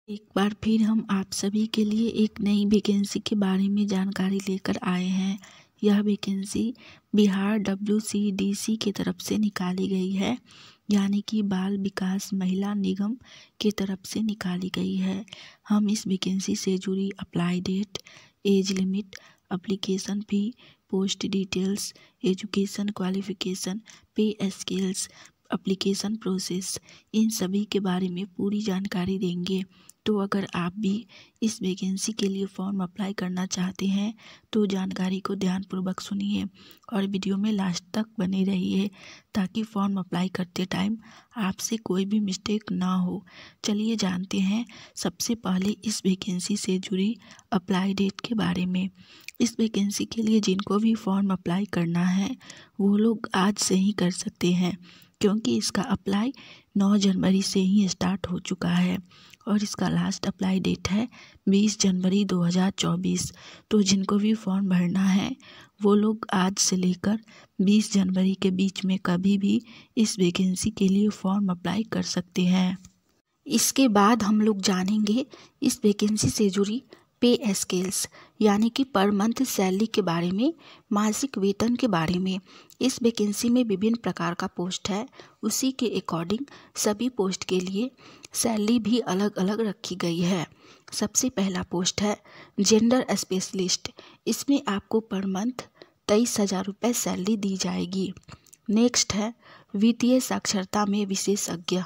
एक बार फिर हम आप सभी के लिए एक नई वैकेंसी के बारे में जानकारी लेकर आए हैं। यह वैकेंसी बिहार WCDC की तरफ से निकाली गई है, यानी कि बाल विकास महिला निगम की तरफ से निकाली गई है। हम इस वैकेंसी से जुड़ी apply date, age limit, application fee, post details, education qualification, pay scales, application process, इन सभी के बारे में पूरी जानकारी देंगे। तो अगर आप भी इस वैकेंसी के लिए फॉर्म अप्लाई करना चाहते हैं तो जानकारी को ध्यानपूर्वक सुनिए और वीडियो में लास्ट तक बने रहिए ताकि फॉर्म अप्लाई करते टाइम आपसे कोई भी मिस्टेक ना हो। चलिए जानते हैं सबसे पहले इस वैकेंसी से जुड़ी अप्लाई डेट के बारे में। इस वैकेंसी के लिए जिनको भी फॉर्म अप्लाई करना है वो लोग आज से ही कर सकते हैं, क्योंकि इसका अप्लाई 9 जनवरी से ही स्टार्ट हो चुका है और इसका लास्ट अप्लाई डेट है 20 जनवरी 2024। तो जिनको भी फॉर्म भरना है वो लोग आज से लेकर 20 जनवरी के बीच में कभी भी इस वैकेंसी के लिए फॉर्म अप्लाई कर सकते हैं। इसके बाद हम लोग जानेंगे इस वैकेंसी से जुड़ी पे स्केल्स, यानी कि पर मंथ सैलरी के बारे में, मासिक वेतन के बारे में। इस वैकेंसी में विभिन्न प्रकार का पोस्ट है, उसी के अकॉर्डिंग सभी पोस्ट के लिए सैलरी भी अलग अलग रखी गई है। सबसे पहला पोस्ट है जेंडर स्पेशलिस्ट। इसमें आपको पर मंथ 23,000 रुपये सैलरी दी जाएगी। नेक्स्ट है वित्तीय साक्षरता में विशेषज्ञ।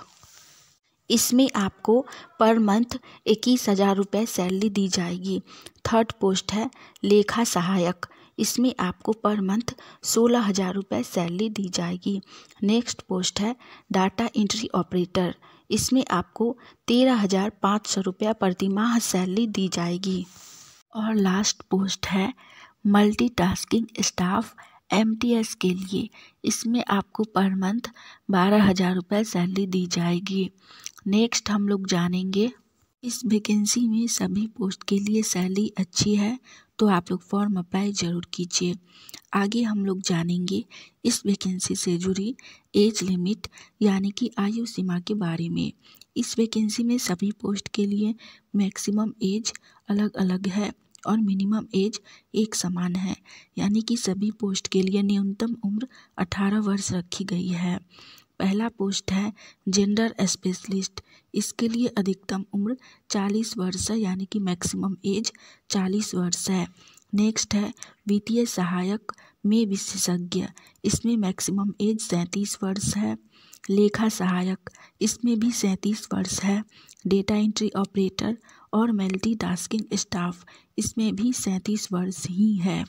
इसमें आपको पर मंथ 21,000 रुपये सैलरी दी जाएगी। थर्ड पोस्ट है लेखा सहायक। इसमें आपको पर मंथ 16,000 रुपये सैलरी दी जाएगी। नेक्स्ट पोस्ट है डाटा एंट्री ऑपरेटर। इसमें आपको 13,500 रुपये प्रतिमाह सैलरी दी जाएगी। और लास्ट पोस्ट है मल्टीटास्किंग स्टाफ MTS के लिए। इसमें आपको पर मंथ 12,000 रुपये सैलरी दी जाएगी। नेक्स्ट हम लोग जानेंगे इस वैकेंसी में सभी पोस्ट के लिए सैलरी अच्छी है, तो आप लोग फॉर्म अप्लाई ज़रूर कीजिए। आगे हम लोग जानेंगे इस वैकेंसी से जुड़ी एज लिमिट, यानी कि आयु सीमा के बारे में। इस वैकेंसी में सभी पोस्ट के लिए मैक्सिमम एज अलग अलग है और मिनिमम एज एक समान है, यानी कि सभी पोस्ट के लिए न्यूनतम उम्र 18 वर्ष रखी गई है। पहला पोस्ट है जेंडर स्पेशलिस्ट। इसके लिए अधिकतम उम्र 40 वर्ष है, यानी कि मैक्सिमम एज 40 वर्ष है। नेक्स्ट है वित्तीय सहायक में विशेषज्ञ। इसमें मैक्सिमम एज 37 वर्ष है। लेखा सहायक, इसमें भी 37 वर्ष है। डेटा एंट्री ऑपरेटर और मल्टीटास्किंग स्टाफ, इसमें भी 37 वर्ष ही है।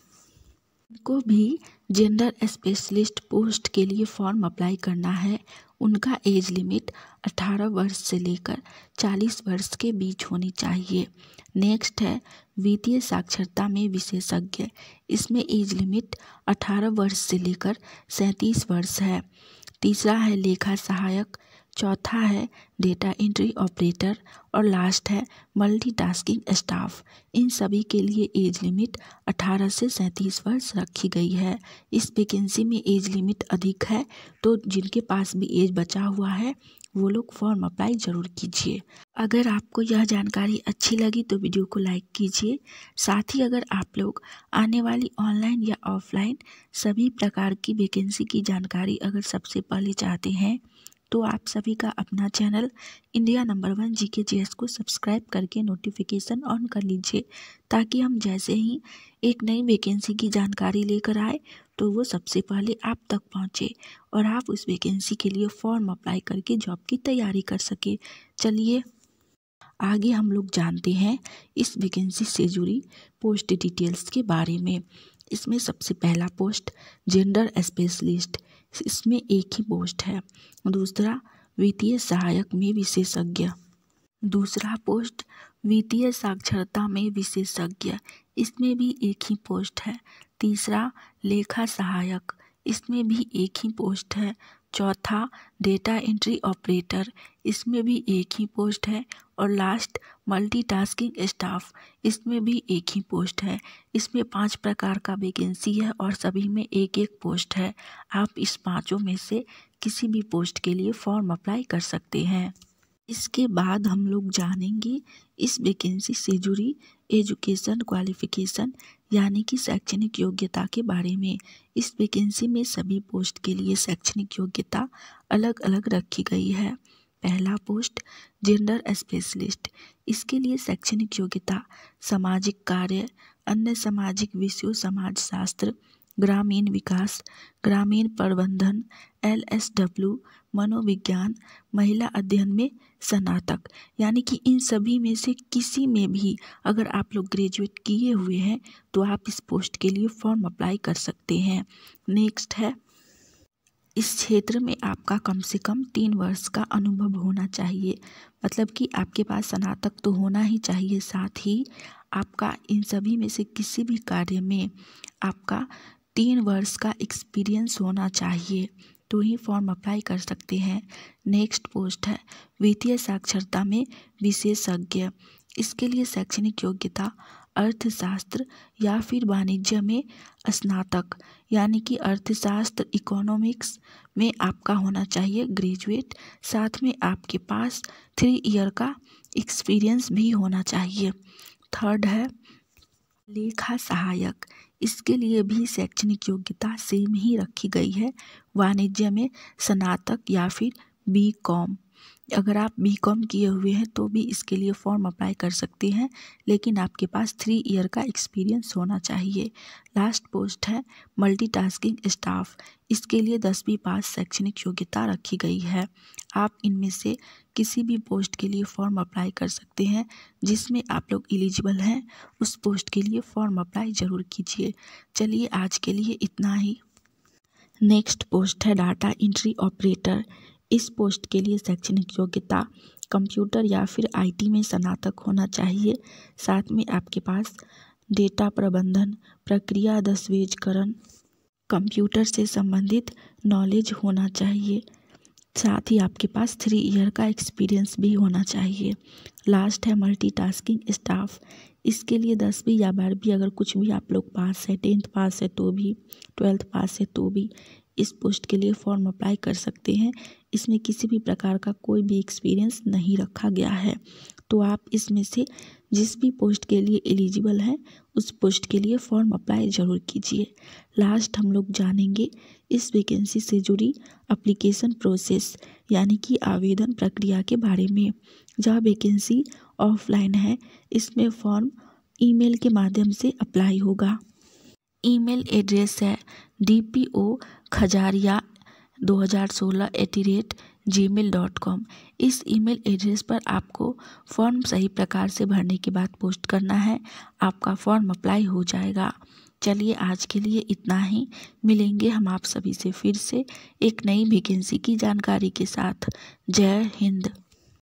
को भी जेंडर स्पेशलिस्ट पोस्ट के लिए फॉर्म अप्लाई करना है, उनका एज लिमिट 18 वर्ष से लेकर 40 वर्ष के बीच होनी चाहिए। नेक्स्ट है वित्तीय साक्षरता में विशेषज्ञ। इसमें एज लिमिट 18 वर्ष से लेकर 37 वर्ष है। तीसरा है लेखा सहायक, चौथा है डेटा एंट्री ऑपरेटर और लास्ट है मल्टीटास्किंग स्टाफ। इन सभी के लिए एज लिमिट 18 से 37 वर्ष रखी गई है। इस वैकेंसी में एज लिमिट अधिक है, तो जिनके पास भी एज बचा हुआ है वो लोग फॉर्म अप्लाई ज़रूर कीजिए। अगर आपको यह जानकारी अच्छी लगी तो वीडियो को लाइक कीजिए। साथ ही अगर आप लोग आने वाली ऑनलाइन या ऑफलाइन सभी प्रकार की वैकेंसी की जानकारी अगर सबसे पहले चाहते हैं तो आप सभी का अपना चैनल इंडिया नंबर 1 GKGS को सब्सक्राइब करके नोटिफिकेशन ऑन कर लीजिए, ताकि हम जैसे ही एक नई वैकेंसी की जानकारी लेकर आए तो वो सबसे पहले आप तक पहुंचे और आप उस वैकेंसी के लिए फॉर्म अप्लाई करके जॉब की तैयारी कर सके। चलिए आगे हम लोग जानते हैं इस वैकेंसी से जुड़ी पोस्ट डिटेल्स के बारे में। इसमें सबसे पहला पोस्ट जेंडर स्पेशलिस्ट। इसमें एक ही पोस्ट है। दूसरा वित्तीय सहायक में विशेषज्ञ। दूसरा पोस्ट वित्तीय साक्षरता में विशेषज्ञ। इसमें भी एक ही पोस्ट है। तीसरा लेखा सहायक। इसमें भी एक ही पोस्ट है। चौथा डेटा एंट्री ऑपरेटर। इसमें भी एक ही पोस्ट है। और लास्ट मल्टीटास्किंग स्टाफ। इसमें भी एक ही पोस्ट है। इसमें 5 प्रकार का वैकेंसी है और सभी में एक एक पोस्ट है। आप इस पांचों में से किसी भी पोस्ट के लिए फॉर्म अप्लाई कर सकते हैं। इसके बाद हम लोग जानेंगे इस वैकेंसी से जुड़ी एजुकेशन क्वालिफिकेशन यानी कि शैक्षणिक योग्यता के बारे में। इस वैकेंसी में सभी पोस्ट के लिए शैक्षणिक योग्यता अलग अलग रखी गई है। पहला पोस्ट जेंडर स्पेशलिस्ट, इसके लिए शैक्षणिक योग्यता सामाजिक कार्य, अन्य सामाजिक विषयों, समाजशास्त्र, ग्रामीण विकास, ग्रामीण प्रबंधन, LSW, मनोविज्ञान, महिला अध्ययन में स्नातक, यानी कि इन सभी में से किसी में भी अगर आप लोग ग्रेजुएट किए हुए हैं तो आप इस पोस्ट के लिए फॉर्म अप्लाई कर सकते हैं। नेक्स्ट है, इस क्षेत्र में आपका कम से कम 3 वर्ष का अनुभव होना चाहिए, मतलब कि आपके पास स्नातक तो होना ही चाहिए, साथ ही आपका इन सभी में से किसी भी कार्य में आपका 3 वर्ष का एक्सपीरियंस होना चाहिए, तो ही फॉर्म अप्लाई कर सकते हैं। नेक्स्ट पोस्ट है वित्तीय साक्षरता में विशेषज्ञ, इसके लिए शैक्षणिक योग्यता अर्थशास्त्र या फिर वाणिज्य में स्नातक, यानी कि अर्थशास्त्र इकोनॉमिक्स में आपका होना चाहिए ग्रेजुएट, साथ में आपके पास 3 ईयर का एक्सपीरियंस भी होना चाहिए। थर्ड है लेखा सहायक, इसके लिए भी शैक्षणिक योग्यता सेम ही रखी गई है, वाणिज्य में स्नातक या फिर BCom। अगर आप BCom किए हुए हैं तो भी इसके लिए फॉर्म अप्लाई कर सकते हैं, लेकिन आपके पास 3 ईयर का एक्सपीरियंस होना चाहिए। लास्ट पोस्ट है मल्टीटास्किंग स्टाफ, इसके लिए 10वीं पास शैक्षणिक योग्यता रखी गई है। आप इनमें से किसी भी पोस्ट के लिए फॉर्म अप्लाई कर सकते हैं, जिसमें आप लोग एलिजिबल हैं उस पोस्ट के लिए फॉर्म अप्लाई ज़रूर कीजिए। चलिए आज के लिए इतना ही। नेक्स्ट पोस्ट है डाटा एंट्री ऑपरेटर, इस पोस्ट के लिए शैक्षणिक योग्यता कंप्यूटर या फिर IT में स्नातक होना चाहिए, साथ में आपके पास डेटा प्रबंधन, प्रक्रिया दस्तावेजीकरण, कंप्यूटर से संबंधित नॉलेज होना चाहिए, साथ ही आपके पास 3 ईयर का एक्सपीरियंस भी होना चाहिए। लास्ट है मल्टीटास्किंग स्टाफ, इसके लिए 10वीं या 12वीं अगर कुछ भी आप लोग पास है, 10th पास है तो भी, 12th पास है तो भी इस पोस्ट के लिए फॉर्म अप्लाई कर सकते हैं। इसमें किसी भी प्रकार का कोई भी एक्सपीरियंस नहीं रखा गया है, तो आप इसमें से जिस भी पोस्ट के लिए एलिजिबल हैं उस पोस्ट के लिए फॉर्म अप्लाई ज़रूर कीजिए। लास्ट हम लोग जानेंगे इस वैकेंसी से जुड़ी एप्लीकेशन प्रोसेस यानी कि आवेदन प्रक्रिया के बारे में। जहाँ वैकेंसी ऑफलाइन है, इसमें फॉर्म ईमेल के माध्यम से अप्लाई होगा। ईमेल एड्रेस है dpo.khajaria2016@gmail.com। इस ईमेल एड्रेस पर आपको फॉर्म सही प्रकार से भरने के बाद पोस्ट करना है, आपका फॉर्म अप्लाई हो जाएगा। चलिए आज के लिए इतना ही, मिलेंगे हम आप सभी से फिर से एक नई वैकेंसी की जानकारी के साथ। जय हिंद।